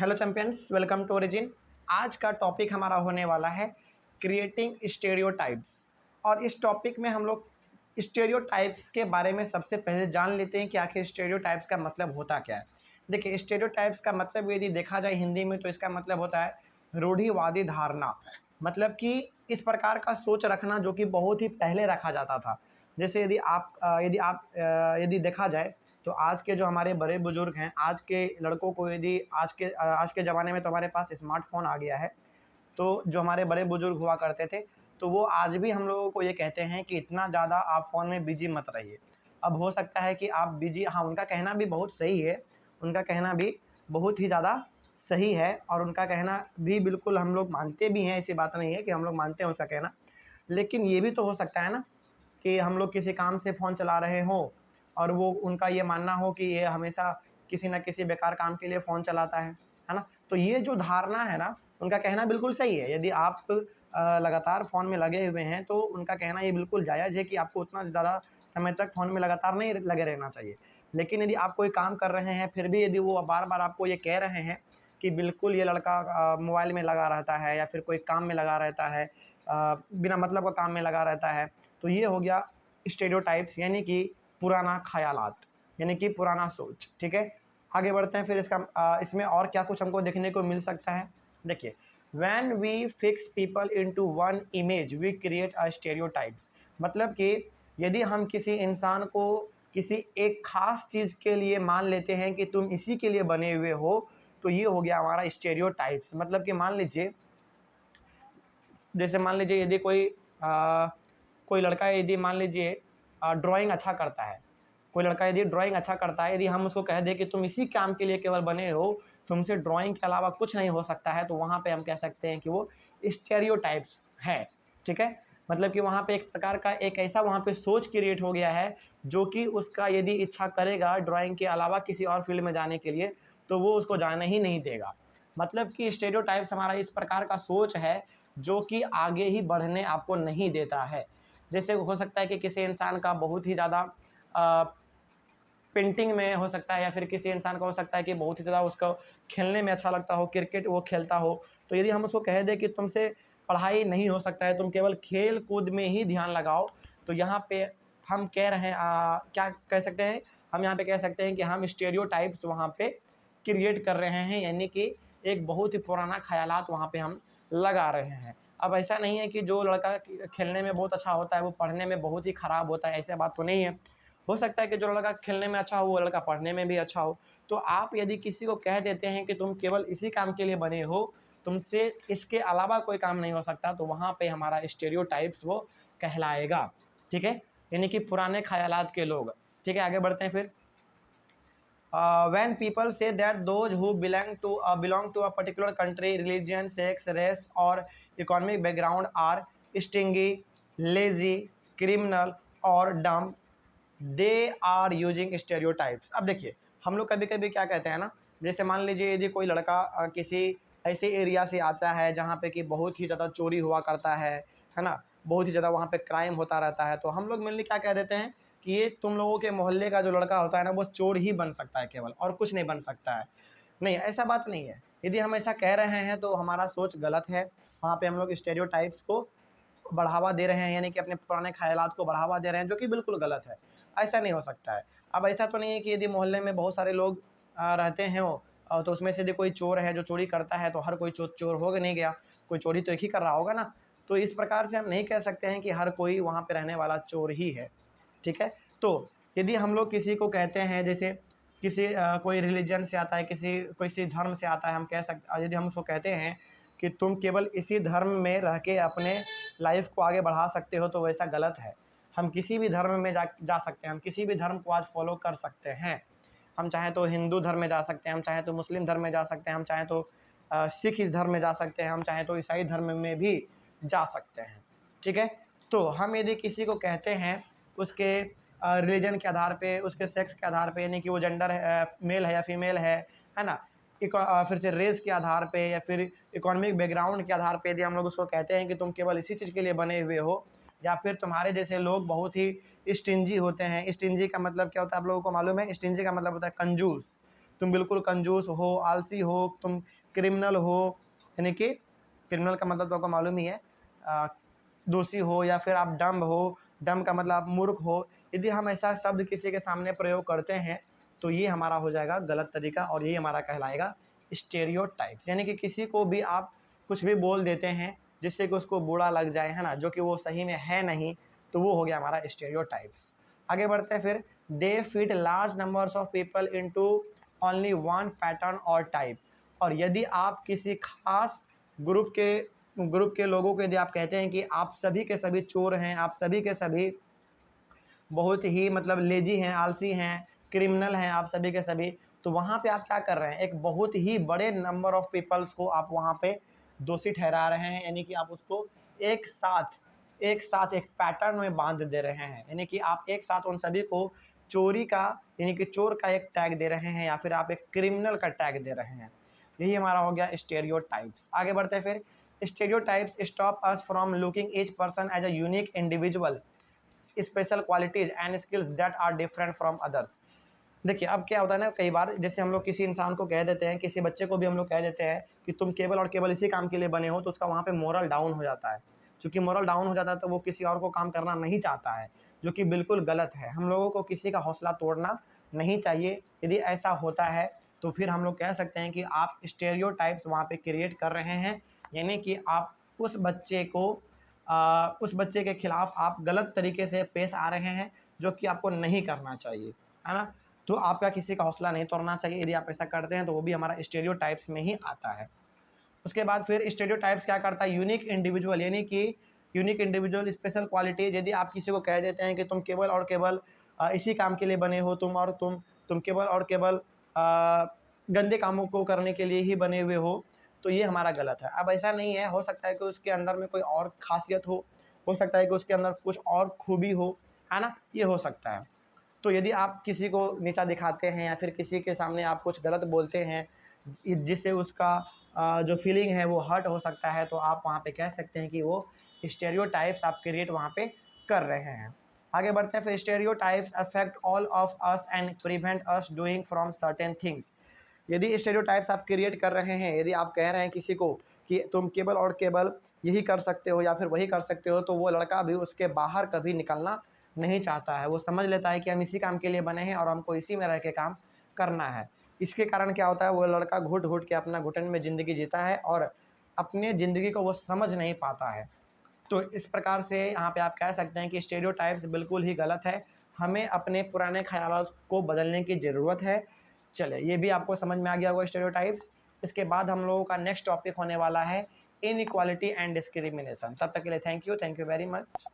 Hello champions, welcome to Origin. आज का topic हमारा होने वाला है क्रिएटिंग स्टेरियोटाइप्स। और इस टॉपिक में हम लोग स्टेरियोटाइप्स के बारे में सबसे पहले जान लेते हैं कि आखिर स्टेरियोटाइप्स का मतलब होता क्या है। देखिए, स्टेरियोटाइप्स का मतलब यदि देखा जाए हिंदी में तो इसका मतलब होता है रूढ़िवादी धारणा। मतलब कि इस प्रकार का सोच रखना जो कि बहुत ही पहले रखा जाता था। जैसे यदि देखा जाए तो आज के जो हमारे बड़े बुजुर्ग हैं, आज के लड़कों को यदि आज के ज़माने में तो हमारे पास स्मार्टफ़ोन आ गया है। तो जो हमारे बड़े बुजुर्ग हुआ करते थे, तो वो आज भी हम लोगों को ये कहते हैं कि इतना ज़्यादा आप फ़ोन में बिज़ी मत रहिए। अब हो सकता है कि आप बिज़ी, हाँ, उनका कहना भी बहुत सही है, उनका कहना भी बहुत ही ज़्यादा सही है और उनका कहना भी बिल्कुल हम लोग मानते भी हैं, ऐसी बात नहीं है कि हम लोग मानते हैं उसका कहना। लेकिन ये भी तो हो सकता है ना कि हम लोग किसी काम से फ़ोन चला रहे हों और वो उनका ये मानना हो कि ये हमेशा किसी न किसी बेकार काम के लिए फ़ोन चलाता है ना? तो ये जो धारणा है ना, उनका कहना बिल्कुल सही है। यदि आप लगातार फ़ोन में लगे हुए हैं, तो उनका कहना ये बिल्कुल जायज़ है कि आपको उतना ज़्यादा समय तक फ़ोन में लगातार नहीं लगे रहना चाहिए। लेकिन यदि आप कोई काम कर रहे हैं, फिर भी यदि वो बार-बार आपको ये कह रहे हैं कि बिल्कुल ये लड़का मोबाइल में लगा रहता है या फिर कोई काम में लगा रहता है, बिना मतलब का काम में लगा रहता है, तो ये हो गया स्टेरियोटाइप्स, यानी कि पुराना ख़यालात, यानी कि पुराना सोच। ठीक है? आगे बढ़ते हैं, फिर इसमें और क्या कुछ हमको देखने को मिल सकता है। देखिए, when we fix people into one image we create a stereotypes. मतलब कि यदि हम किसी इंसान को किसी एक ख़ास चीज़ के लिए मान लेते हैं कि तुम इसी के लिए बने हुए हो, तो ये हो गया हमारा स्टेरियोटाइप्स। मतलब कि मान लीजिए, जैसे मान लीजिए यदि कोई लड़का यदि मान लीजिए ड्राइंग अच्छा करता है, कोई लड़का यदि ड्राइंग अच्छा करता है, यदि हम उसको कह दें कि तुम इसी काम के लिए केवल बने हो, तुमसे ड्राइंग के अलावा कुछ नहीं हो सकता है, तो वहाँ पे हम कह सकते हैं कि वो स्टेरियोटाइप्स है। ठीक है? मतलब कि वहाँ पे एक प्रकार का एक ऐसा वहाँ पे सोच क्रिएट हो गया है, जो कि उसका यदि इच्छा करेगा ड्राइंग के अलावा किसी और फील्ड में जाने के लिए, तो वो उसको जाने ही नहीं देगा। मतलब कि स्टेरियोटाइप्स हमारा इस प्रकार का सोच है, जो कि आगे ही बढ़ने आपको नहीं देता है। जैसे हो सकता है कि किसी इंसान का बहुत ही ज़्यादा अ, पेंटिंग में हो सकता है, या फिर किसी इंसान का हो सकता है कि बहुत ही ज़्यादा उसको खेलने में अच्छा लगता हो, क्रिकेट वो खेलता हो। तो यदि हम उसको कह दें कि तुमसे पढ़ाई नहीं हो सकता है, तुम केवल खेल-कूद में ही ध्यान लगाओ, तो यहाँ पे हम कह रहे हैं, क्या कह सकते हैं? हम यहाँ पे कह सकते हैं कि हम स्टेरियोटाइप्स वहाँ पे क्रिएट कर रहे हैं, यानी कि एक बहुत ही पुराना ख़यालात वहाँ पे हम लगा रहे हैं। अब ऐसा नहीं है कि जो लड़का खेलने में बहुत अच्छा होता है, वो पढ़ने में बहुत ही ख़राब होता है, ऐसा बात तो नहीं है। हो सकता है कि जो लड़का खेलने में अच्छा हो, वो लड़का पढ़ने में भी अच्छा हो। तो आप यदि किसी को कह देते हैं कि तुम केवल इसी काम के लिए बने हो, तुमसे इसके अलावा कोई काम नहीं हो सकता, तो वहाँ पे हमारा स्टेरियोटाइप्स वो कहलाएगा। ठीक है? यानी कि पुराने ख़यालात के लोग। ठीक है, आगे बढ़ते हैं फिर। When people say that those who belong to a particular country, religion, sex, race or economic background are stingy, lazy, criminal और dumb, they are using stereotypes। अब देखिए, हम लोग कभी-कभी क्या कहते हैं ना, जैसे मान लीजिए यदि कोई लड़का किसी ऐसे एरिया से आता है जहाँ पे कि बहुत ही ज़्यादा चोरी हुआ करता है ना? बहुत ही ज़्यादा वहाँ पे क्राइम होता रहता है, तो हम लोग मेनली क्या कह देते हैं कि ये तुम लोगों के मोहल्ले का जो लड़का होता है ना, वो चोर ही बन सकता है केवल, और कुछ नहीं बन सकता है। नहीं, ऐसा बात नहीं है। यदि हम ऐसा कह रहे हैं तो हमारा सोच गलत है। वहाँ पे हम लोग स्टेरियोटाइप्स को बढ़ावा दे रहे हैं, यानी कि अपने पुराने ख़यालात को बढ़ावा दे रहे हैं, जो कि बिल्कुल गलत है। ऐसा नहीं हो सकता है। अब ऐसा तो नहीं है कि यदि मोहल्ले में बहुत सारे लोग रहते हैं तो उसमें से यदि कोई चोर है जो चोरी करता है, तो हर कोई चोर हो नहीं गया। कोई चोरी तो एक ही कर रहा होगा ना। तो इस प्रकार से हम नहीं कह सकते हैं कि हर कोई वहाँ पे रहने वाला चोर ही है। ठीक है? तो यदि हम लोग किसी को कहते हैं, जैसे कोई रिलीजन से आता है, किसी धर्म से आता है, यदि हम उसको कहते हैं कि तुम केवल इसी धर्म में रह के अपने लाइफ को आगे बढ़ा सकते हो, तो वैसा गलत है। हम किसी भी धर्म में जा सकते हैं, हम किसी भी धर्म को आज फॉलो कर सकते हैं। हम चाहें तो हिंदू धर्म में जा सकते हैं, हम चाहें तो मुस्लिम धर्म में जा सकते हैं, हम चाहें तो सिख इस धर्म में जा सकते हैं, हम चाहें तो ईसाई धर्म में भी जा सकते हैं। ठीक है? तो हम यदि किसी को कहते हैं उसके रिलीजन के आधार पे, उसके सेक्स के आधार पे, यानी कि वो जेंडर है, मेल है या फीमेल है ना? फिर से रेस के आधार पे या फिर इकोनॉमिक बैकग्राउंड के आधार पे यदि हम लोग उसको कहते हैं कि तुम केवल इसी चीज़ के लिए बने हुए हो, या फिर तुम्हारे जैसे लोग बहुत ही स्टिंजी होते हैं। स्टिंजी का मतलब क्या होता है आप लोगों को मालूम है? स्टिंजी का मतलब होता है कंजूस। तुम बिल्कुल कंजूस हो, आलसी हो, तुम क्रिमिनल हो, यानी कि क्रिमिनल का मतलब तो आपको मालूम ही है, दोषी हो, या फिर आप डम्ब हो, डम्ब का मतलब आप मूर्ख हो। यदि हम ऐसा शब्द किसी के सामने प्रयोग करते हैं तो ये हमारा हो जाएगा गलत तरीका, और यही हमारा कहलाएगा स्टेरियोटाइप्स। यानी कि किसी को भी आप कुछ भी बोल देते हैं जिससे कि उसको बुरा लग जाए, है ना, जो कि वो सही में है नहीं, तो वो हो गया हमारा स्टेरियोटाइप्स। आगे बढ़ते हैं फिर, दे fit large numbers of people into only one pattern और टाइप। और यदि आप किसी खास ग्रुप के लोगों को यदि आप कहते हैं कि आप सभी के सभी चोर हैं, आप सभी के सभी बहुत ही मतलब लेजी हैं, आलसी हैं, क्रिमिनल हैं आप सभी के सभी, तो वहाँ पे आप क्या कर रहे हैं, एक बहुत ही बड़े नंबर ऑफ पीपल्स को आप वहाँ पे दोषी ठहरा रहे हैं। यानी कि आप उसको एक साथ एक पैटर्न में बांध दे रहे हैं। यानी कि आप एक साथ उन सभी को चोरी का, यानी कि चोर का एक टैग दे रहे हैं, या फिर आप एक क्रिमिनल का टैग दे रहे हैं। यही हमारा हो गया स्टेरियोटाइप्स। आगे बढ़ते हैं फिर, stereotypes stop us from looking each person as a unique individual special qualities and skills that are different from others. देखिए अब क्या होता है ना, कई बार जैसे हम लोग किसी इंसान को कह देते हैं, किसी बच्चे को भी हम लोग कह देते हैं कि तुम केवल और केवल इसी काम के लिए बने हो, तो उसका वहाँ पे मोरल डाउन हो जाता है। चूँकि मोरल डाउन हो जाता है तो वो किसी और को काम करना नहीं चाहता है, जो कि बिल्कुल गलत है। हम लोगों को किसी का हौसला तोड़ना नहीं चाहिए। यदि ऐसा होता है तो फिर हम लोग कह सकते हैं कि आप स्टेरियोटाइप्स वहाँ पे क्रिएट कर रहे हैं। यानी कि आप उस बच्चे के खिलाफ आप गलत तरीके से पेश आ रहे हैं, जो कि आपको नहीं करना चाहिए, है ना। तो आपका किसी का हौसला नहीं तोड़ना चाहिए। यदि आप ऐसा करते हैं तो वो भी हमारा स्टेरियोटाइप्स में ही आता है। उसके बाद फिर स्टेरियोटाइप्स क्या करता है, यूनिक इंडिविजुअल, यानी कि यूनिक इंडिविजुअल स्पेशल क्वालिटी। यदि आप किसी को कह देते हैं कि तुम केवल और केवल इसी काम के लिए बने हो, तुम केवल और केवल गंदे कामों को करने के लिए ही बने हुए हो, तो ये हमारा गलत है। अब ऐसा नहीं है, हो सकता है कि उसके अंदर में कोई और खासियत हो सकता है कि उसके अंदर कुछ और खूबी हो, है ना, ये हो सकता है। तो यदि आप किसी को नीचा दिखाते हैं या फिर किसी के सामने आप कुछ गलत बोलते हैं जिससे उसका जो फीलिंग है वो हर्ट हो सकता है, तो आप वहाँ पे कह सकते हैं कि वो स्टेरियोटाइप्स आप क्रिएट वहाँ पे कर रहे हैं। आगे बढ़ते हैं फिर, stereotypes affect all of us and prevent us doing from certain things. यदि स्टेरियोटाइप्स आप क्रिएट कर रहे हैं, यदि आप कह रहे हैं किसी को कि तुम केवल और केवल यही कर सकते हो या फिर वही कर सकते हो, तो वो लड़का भी उसके बाहर कभी निकलना नहीं चाहता है। वो समझ लेता है कि हम इसी काम के लिए बने हैं और हमको इसी में रह के काम करना है। इसके कारण क्या होता है, वो लड़का घुट घुट के अपना घुटन में ज़िंदगी जीता है और अपने ज़िंदगी को वो समझ नहीं पाता है। तो इस प्रकार से यहाँ पे आप कह सकते हैं कि स्टेरियोटाइप्स बिल्कुल ही गलत है। हमें अपने पुराने ख़यालात को बदलने की ज़रूरत है। चलिए, ये भी आपको समझ में आ गया होगा स्टेरियोटाइप्स। इसके बाद हम लोगों का नेक्स्ट टॉपिक होने वाला है इनइक्वालिटी एंड डिस्क्रिमिनेशन। तब तक के लिए थैंक यू वेरी मच।